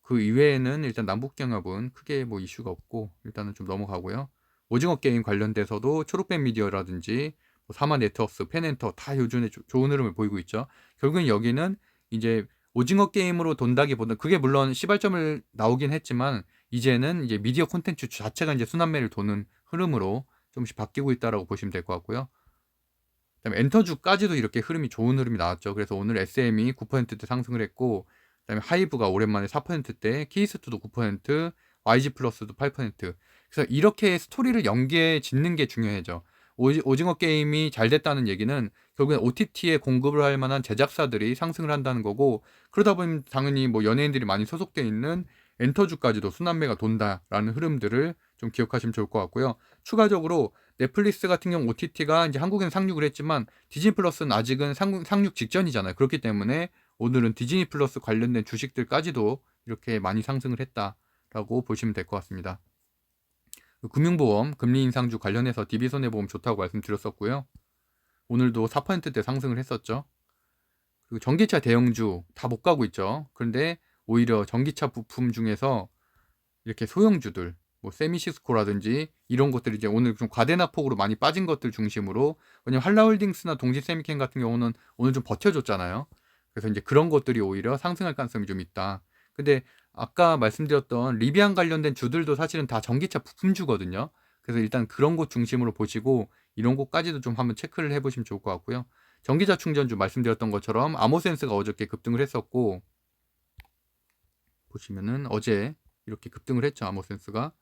Speaker 1: 그 이외에는 일단 남북경협은 크게 뭐 이슈가 없고 일단은 좀 넘어가고요. 오징어 게임 관련돼서도 초록뱀 미디어라든지 뭐 사마 네트워크스, 펜엔터 다 요즘에 좋은 흐름을 보이고 있죠. 결국엔 여기는 이제 오징어 게임으로 돈다기보다, 그게 물론 시발점을 나오긴 했지만 이제는 이제 미디어 콘텐츠 자체가 이제 순환매를 도는 흐름으로 조금씩 바뀌고 있다라고 보시면 될 것 같고요. 그다음에 엔터주까지도 이렇게 흐름이 좋은 흐름이 나왔죠. 그래서 오늘 SM이 9%대 상승을 했고, 그다음에 하이브가 오랜만에 4%대, 키이스트도 9%, YG 플러스도 8%. 그래서 이렇게 스토리를 연계해 짓는 게 중요해져. 오징어 게임이 잘 됐다는 얘기는 결국엔 OTT에 공급을 할 만한 제작사들이 상승을 한다는 거고, 그러다 보면 당연히 뭐 연예인들이 많이 소속돼 있는 엔터주까지도 순환매가 돈다라는 흐름들을 좀 기억하시면 좋을 것 같고요. 추가적으로 넷플릭스 같은 경우 OTT가 이제 한국에는 상륙을 했지만 디즈니 플러스는 아직은 상륙 직전이잖아요. 그렇기 때문에 오늘은 디즈니 플러스 관련된 주식들까지도 이렇게 많이 상승을 했다라고 보시면 될 것 같습니다. 금융보험, 금리 인상주 관련해서 DB손해보험 좋다고 말씀드렸었고요. 오늘도 4%대 상승을 했었죠. 그리고 전기차 대형주 다 못 가고 있죠. 그런데 오히려 전기차 부품 중에서 이렇게 소형주들, 뭐 세미시스코라든지 이런 것들이 이제 오늘 좀 과대낙폭으로 많이 빠진 것들 중심으로, 왜냐면 한라홀딩스나 동지세미캠 같은 경우는 오늘 좀 버텨줬잖아요. 그래서 이제 그런 것들이 오히려 상승할 가능성이 좀 있다. 근데 아까 말씀드렸던 리비안 관련된 주들도 사실은 다 전기차 부품주거든요. 그래서 일단 그런 곳 중심으로 보시고 이런 곳까지도 좀 한번 체크를 해보시면 좋을 것 같고요. 전기차 충전주 말씀드렸던 것처럼 아모센스가 어저께 급등을 했었고, 보시면은 어제 이렇게 급등을 했죠. 아모센스가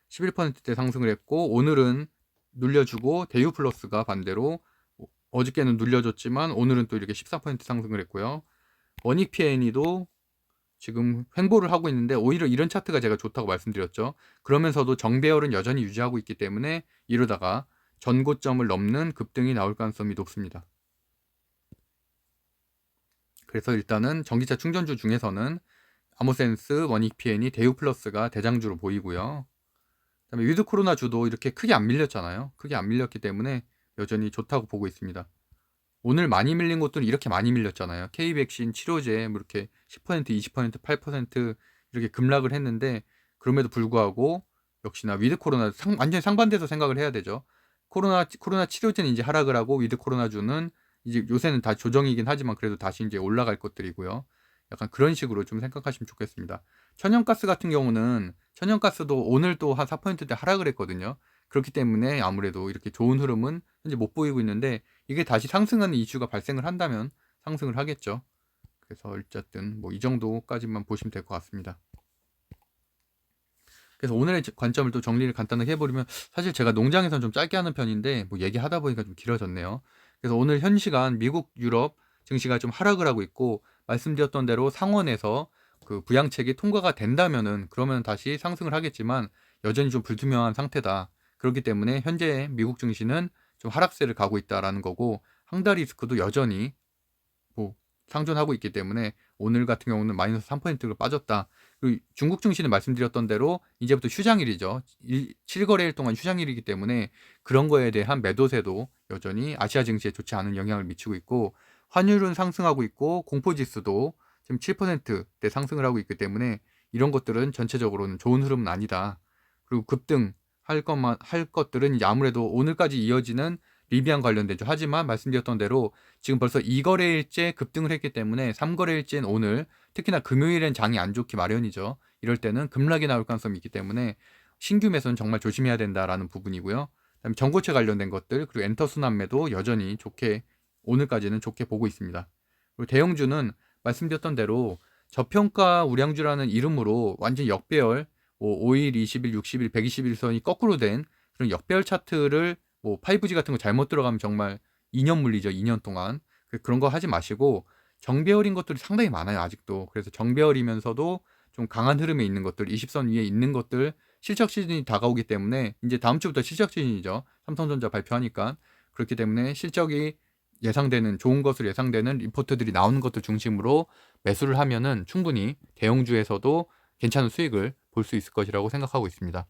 Speaker 1: 11%대 상승을 했고, 오늘은 눌려주고, 대유플러스가 반대로 어저께는 눌려줬지만 오늘은 또 이렇게 14% 상승을 했고요. 원익PN이도 지금 횡보를 하고 있는데 오히려 이런 차트가 제가 좋다고 말씀드렸죠. 그러면서도 정배열은 여전히 유지하고 있기 때문에 이러다가 전고점을 넘는 급등이 나올 가능성이 높습니다. 그래서 일단은 전기차 충전주 중에서는 아모센스, 원익PN이, 대유플러스가 대장주로 보이고요. 그다음에 위드 코로나 주도 이렇게 크게 안 밀렸잖아요. 크게 안 밀렸기 때문에 여전히 좋다고 보고 있습니다. 오늘 많이 밀린 것들은 이렇게 많이 밀렸잖아요. K백신 치료제 뭐 이렇게 10%, 20%, 8% 이렇게 급락을 했는데, 그럼에도 불구하고 역시나 위드 코로나 완전히 상반돼서 생각을 해야 되죠. 코로나 치료제는 이제 하락을 하고 위드 코로나주는 이제 요새는 다 조정이긴 하지만 그래도 다시 이제 올라갈 것들이고요. 약간 그런 식으로 좀 생각하시면 좋겠습니다. 천연가스 같은 경우는 천연가스도 오늘 또 한 4%대 하락을 했거든요. 그렇기 때문에 아무래도 이렇게 좋은 흐름은 현재 못 보이고 있는데 이게 다시 상승하는 이슈가 발생을 한다면 상승을 하겠죠. 그래서 어쨌든 뭐 이 정도까지만 보시면 될 것 같습니다. 그래서 오늘의 관점을 또 정리를 간단하게 해버리면 사실 제가 농장에서는 좀 짧게 하는 편인데 뭐 얘기하다 보니까 좀 길어졌네요. 그래서 오늘 현 시간 미국, 유럽 증시가 좀 하락을 하고 있고 말씀드렸던 대로 상원에서 그 부양책이 통과가 된다면은 그러면 다시 상승을 하겠지만 여전히 좀 불투명한 상태다. 그렇기 때문에 현재 미국 증시는 좀 하락세를 가고 있다라는 거고 항다 리스크도 여전히 뭐 상존하고 있기 때문에 오늘 같은 경우는 마이너스 3%가 빠졌다. 그리고 중국 증시는 말씀드렸던 대로 이제부터 휴장일이죠. 7거래일 동안 휴장일이기 때문에 그런 거에 대한 매도세도 여전히 아시아 증시에 좋지 않은 영향을 미치고 있고 환율은 상승하고 있고 공포지수도 지금 7%대 상승을 하고 있기 때문에 이런 것들은 전체적으로는 좋은 흐름은 아니다. 그리고 급등할 것들은 이제 아무래도 오늘까지 이어지는 리비안 관련되죠. 하지만 말씀드렸던 대로 지금 벌써 2거래일째 급등을 했기 때문에 3거래일째는 오늘 특히나 금요일엔 장이 안 좋기 마련이죠. 이럴 때는 급락이 나올 가능성이 있기 때문에 신규 매수는 정말 조심해야 된다라는 부분이고요. 그다음에 전고체 관련된 것들 그리고 엔터 순환매도 여전히 좋게 오늘까지는 좋게 보고 있습니다. 그리고 대형주는 말씀드렸던 대로 저평가 우량주라는 이름으로 완전 역배열 5일, 20일, 60일, 120일 선이 거꾸로 된 그런 역배열 차트를 뭐 5G 같은 거 잘못 들어가면 정말 2년 물리죠. 2년 동안. 그런 거 하지 마시고 정배열인 것들이 상당히 많아요. 아직도. 그래서 정배열이면서도 좀 강한 흐름에 있는 것들, 20선 위에 있는 것들 실적 시즌이 다가오기 때문에 이제 다음 주부터 실적 시즌이죠. 삼성전자 발표하니까. 그렇기 때문에 실적이 예상되는 좋은 것으로 예상되는 리포트들이 나오는 것들 중심으로 매수를 하면은 충분히 대형주에서도 괜찮은 수익을 볼 수 있을 것이라고 생각하고 있습니다.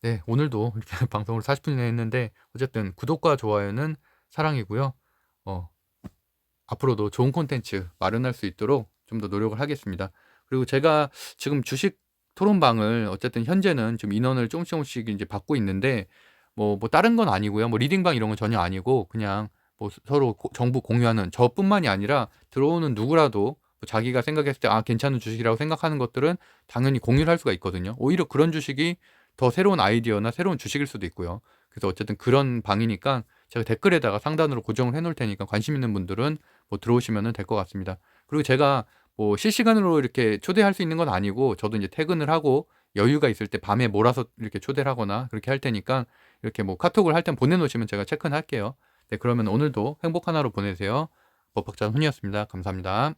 Speaker 1: 네, 오늘도 이렇게 방송을 40분이나 했는데 어쨌든 구독과 좋아요는 사랑이고요. 앞으로도 좋은 콘텐츠 마련할 수 있도록 좀 더 노력을 하겠습니다. 그리고 제가 지금 주식 토론방을 어쨌든 현재는 좀 인원을 조금씩 이제 받고 있는데 뭐 다른 건 아니고요. 뭐 리딩방 이런 건 전혀 아니고 그냥 뭐 서로 정보 공유하는 저뿐만이 아니라 들어오는 누구라도 뭐 자기가 생각했을 때 괜찮은 주식이라고 생각하는 것들은 당연히 공유를 할 수가 있거든요. 오히려 그런 주식이 더 새로운 아이디어나 새로운 주식일 수도 있고요. 그래서 어쨌든 그런 방이니까 제가 댓글에다가 상단으로 고정을 해 놓을 테니까 관심 있는 분들은 뭐 들어오시면 될 것 같습니다. 그리고 제가 뭐 실시간으로 이렇게 초대할 수 있는 건 아니고 저도 이제 퇴근을 하고 여유가 있을 때 밤에 몰아서 이렇게 초대를 하거나 그렇게 할 테니까 이렇게 뭐 카톡을 할 땐 보내놓으시면 제가 체크는 할게요. 네, 그러면 오늘도 행복한 하루 보내세요. 법학자 훈이었습니다. 감사합니다.